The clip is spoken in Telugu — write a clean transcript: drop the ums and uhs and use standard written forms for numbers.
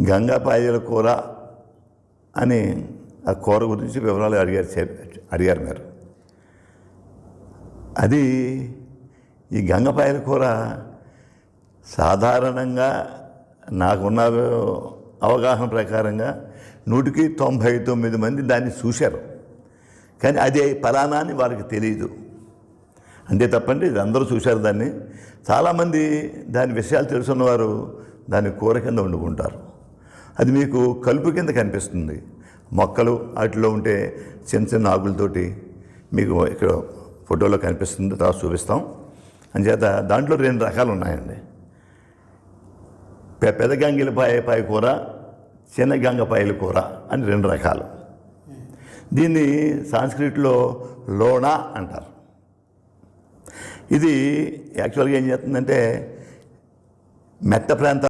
గంగపాయల కూర అని ఆ కూర గురించి వివరాలు అడిగారు మీరు. అది ఈ గంగపాయల కూర సాధారణంగా నాకున్న అవగాహన ప్రకారంగా 199 మంది దాన్ని చూశారు, కానీ అది ఫలానా అని వారికి తెలియదు. అంతే తప్పండి, ఇది అందరూ చూశారు దాన్ని. చాలామంది దాని విషయాలు తెలుసున్నవారు దాన్ని కూర కింద వండుకుంటారు. అది మీకు కలుపు కింద కనిపిస్తుంది. మొక్కలు వాటిలో ఉంటే చిన్న చిన్న ఆకులతోటి మీకు ఇక్కడ ఫోటోలో కనిపిస్తుంది, తర్వాత చూపిస్తాం. అంచేత దాంట్లో 2 రకాలు ఉన్నాయండి. పెద్ద గంగిలపాయ కూర, చిన్న గంగపాయల కూర అని 2 రకాలు. దీన్ని సాంస్క్రిట్లో లోనా అంటారు. ఇది యాక్చువల్గా ఏం చేస్తుందంటే మెట్ట ప్రాంతాలు